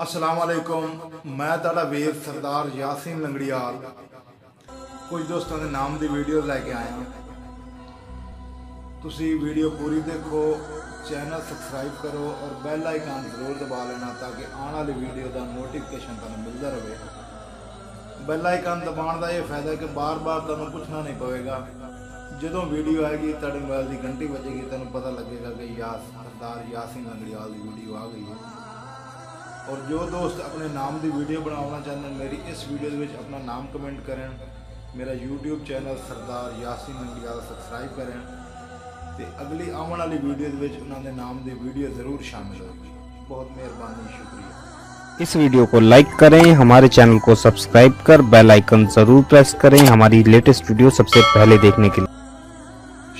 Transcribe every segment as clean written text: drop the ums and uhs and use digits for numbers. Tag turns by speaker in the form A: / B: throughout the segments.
A: अस्सलाम वालेकुम। मैं तुहाडा वीर सरदार यासीन लंगड़ियाल कुछ दोस्तों के नाम की वीडियो लैके आया। तुसी वीडियो पूरी देखो, चैनल सबसक्राइब करो और बैल आइकन जरूर दबा लेना ताकि आने वाली वीडियो का नोटिफिकेशन तुहानूं मिलता रहे। बैल आइकन दबाने का यह फायदा कि बार बार तुहानूं पुछना नहीं पवेगा। जो वीडियो आएगी तुहाडे मोबाइल की घंटी बजेगी, तुहानूं पता लगेगा कि सरदार यासीन लंगड़ियाल की वीडियो आ गई है। और जो दोस्त अपने नाम की वीडियो बनाना चाहते हैं, मेरी इस वीडियो में अपना नाम कमेंट करें, मेरा यूट्यूब चैनल सरदार यासीन लंगड़ियाल सबसक्राइब करें तो अगली आने वाली वीडियो उन्होंने नाम की वीडियो ज़रूर शामिल होगी। बहुत मेहरबानी, शुक्रिया।
B: इस वीडियो को लाइक करें, हमारे चैनल को सब्सक्राइब कर बेल आइकन ज़रूर प्रेस करें हमारी लेटेस्ट वीडियो सबसे पहले देखने के लिए।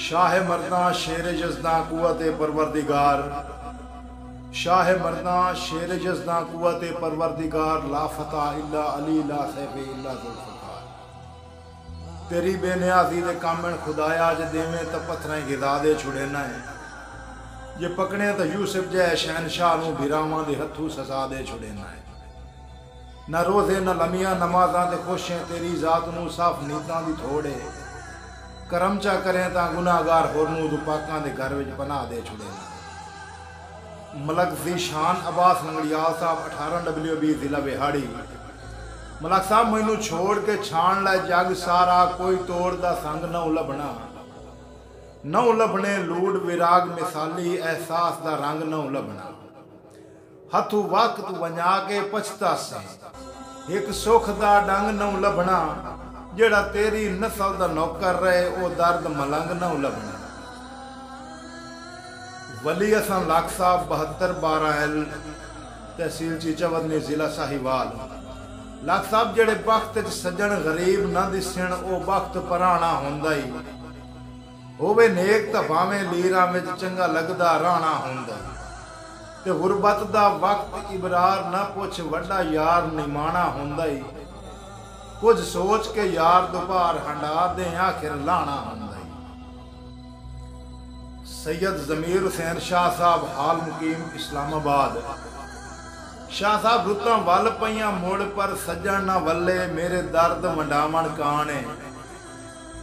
A: शाह मर्दा शेर जज़दा कुव्वत परवरदिगार, शाह मर्दा शेर जज़दा कुव्वत परवरदिगार, ला फता इल्ला अली ला सैफ इल्ला जुल्फ़िकार। तेरी बेनियाजी दे कामन खुदाया ज देवें तो पत्थरें गिदा दे छुड़ेना है, जे पकड़े तो यूसुफ जै शहनशाह नूं बिरावां दे हथों सजा दे छुड़ेना है। न रोज़े न लमिया नमाज़ां ते खुश है, तेरी जात नूं साफ नीतां दी थोड़े, करम चा करें तां गुनाहगार होर नूं तूं पाकां दे घर विच पनाह दे छुड़ेना। मलक ज़ीशान अब्बास लंगड़ियाल साहब 18W जिला बिहाड़ी। मलक साहब मैनू छोड़ के छाण लै जग सारा, कोई तोड़ दा संग न लभना, न लभने लूड़ विराग मिसाली, एहसास दा रंग न लभना। हथू वक्त वंजा के पछता से, एक सुख दा डंग न लभना, जेड़ा तेरी नस्ल दा नौकर रहे ओ दर्द मलंग न लभना। वली हसन लाख साहब 7212 तहसील चीचावदनी जिला साहिवाल। लाख साहब जेड़े वक्त सज्जन गरीब न दिसन, ओ वक्त पराना होंदा ही होवे नेक तां भावें लीरां विच चंगा लगदा राणा होंदा ते गुरबत दा वक्त इबरार न पुछ, वड्डा यार निमाणा होंदा ही, कुछ सोच के यार दुपार हंडा दे आखिर लाणा होंदा। सैयद ज़मीर हुसैन शाह साहब हाल मुकीम इस्लामाबाद। शाह साहब रुतां वल पईयां मुड़ पर सज्जन ना वल्ले, मेरे दर्द वंडावण काने,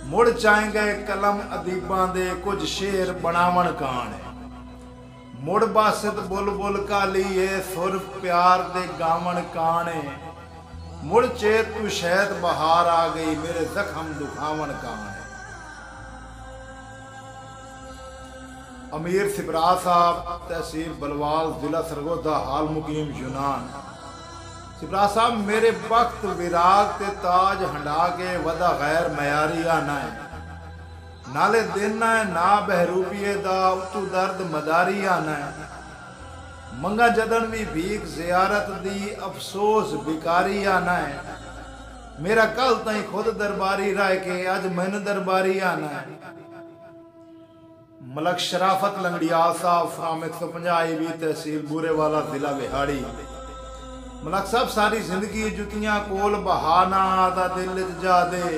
A: मुड़ चाहे गए कलम अदीबां दे कुछ शेर बनावण काने, मुड़ बासित बुलबुल कालीए सुर प्यार दे गावण काने, मुड़ चेत तू शहद बहार आ गई, मेरे जख्म दुखावण काने। अमीर सिपरा साहब तहसील बलवाल जिला सरगोदा हाल मुकीम यूनान। सिपरा साहब मेरे वक्त विराग ते ताज हंडा के वदा गैर मयारी आना है, नाले देना है ना बहरूपिए दा उतू दर्द मदारी आना है, मंगा जदन भी भीख जियारत दी अफसोस बिकारी आना है, मेरा कल ताई खुद दरबारी रह के अज मैनू दरबारी आना है। मलक शराफत लंगड़ियाल साहब फ्राम 150 तहसील बूरेवाला जिला बिहाड़ी। मलक साहब सारी जिंदगी जुतियां कोल बहाना दा दिल जा दे,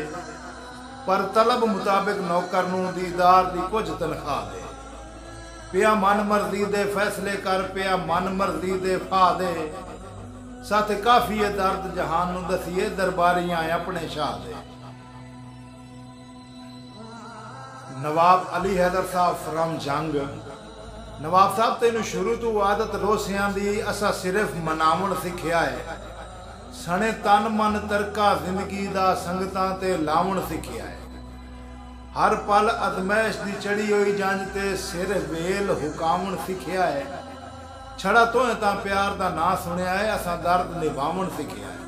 A: पर तलब मुताबिक नौकर नूं दीदार दी कुछ तनख्वाह दे, पिया मन मर्जी दे फैसले कर, पिया मन मर्जी दे फा दे, साथ काफी दर्द जहान नूं दसिए दरबारियां अपने शाह दे। नवाब अली हैदर साहब फ्रम जंग। नवाब साहब तेनू शुरू तो आदत रोसियां दी असा सिर्फ मनावण सिखिया है, सने तन मन तरका जिंदगी दा संगतां ते लावण सिखिया है, हर पल अजमैश दी चढ़ी हुई जंज ते सिर वेल हुकावण सिखिया है, छड़ा तोए तां प्यार दा ना सुनिया है, असा दर्द निभावण सिखिया है।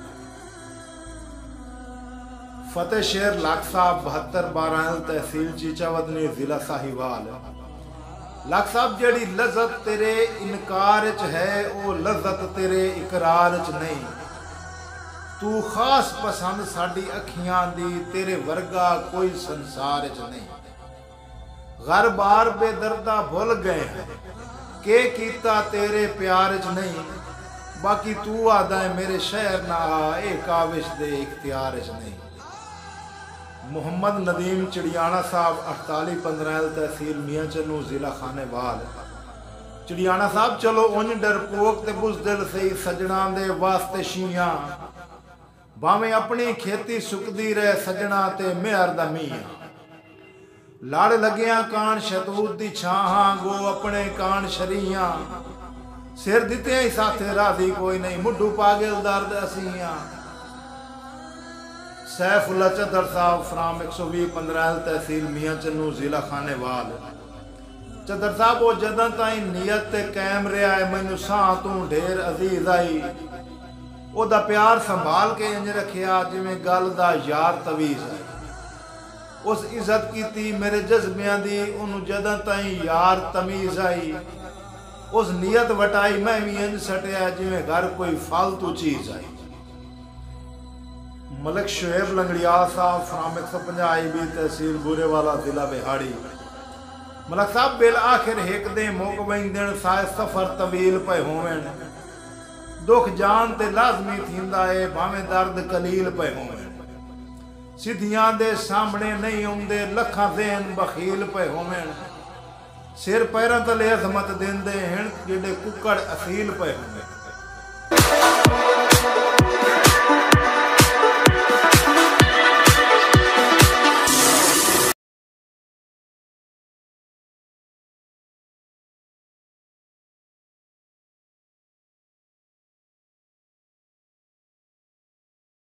A: फतेह शेर लाख साहब 7212 तहसील चीचावदनी जिला साहिवाल। लाख साहब जेड़ी लज़त तेरे इनकार च है, ओ लज़त तेरे इकरार च नहीं, तू खास पसंद साडी अखियां दी, तेरे वर्गा कोई संसार च नहीं। घर बार बेदर्दा भुल गए हैं, के कीता तेरे प्यार च नहीं, बाकी तू आदा है मेरे शहर ना आ, ए काविश दे इख्तियार च नहीं। मोहम्मद नदीम चिड़ियाना साहब 4815 तहसील मियाँ चन्नू जिला खानेवाल। चिड़ियाना साहब चलो उंज डरपोक ते बुज़दिल सही सजना दे वास्ते शियां भावें अपनी खेती सुकदी रहे सजना ते मेहर दा मीयां लड़ लगिया कान शतूत दी छाहां गो अपने कान शरियां सिर दिते ही साथे राधी कोई नहीं मुड्ढू पागिल दर्द असियां। सैफुल्ला चदर साहब फ्राम 120 15 तहसील मियां चन्नू जिला खानेवाल। चदर साहब वो जदा ताई नीयत ते कायम रहा है मैनू सां तू ढेर अजीज आई ओदा प्यार संभाल के इंज रखिया जिवें गल दा यार तवीज आई। उस इज्जत की मेरे जज्बियां दी उन्होंने जदा ताई यार तमीज आई। उस नीयत वटाई मैं भी इंज सटिया जिवें घर कोई फालतू चीज आई। मलिक शुएब लंगड़ियाल साहब फ्राम 150 IB तहसील बुरेवाला जिला बिहाड़ी। मलिक साहब बिल आखिर हिक दे मुक वेंदण साए सफर तवील पे होवेन दुख जान ते लाजमी थींदा है भावें दर्द कलील पे होवेन सिद्धियां दे सामने नहीं आउंदे लखां देन बखील पे होवेन सिर पैरां तले अजमत देंदे हिण जेडे कुकड़ असील पे होवेन।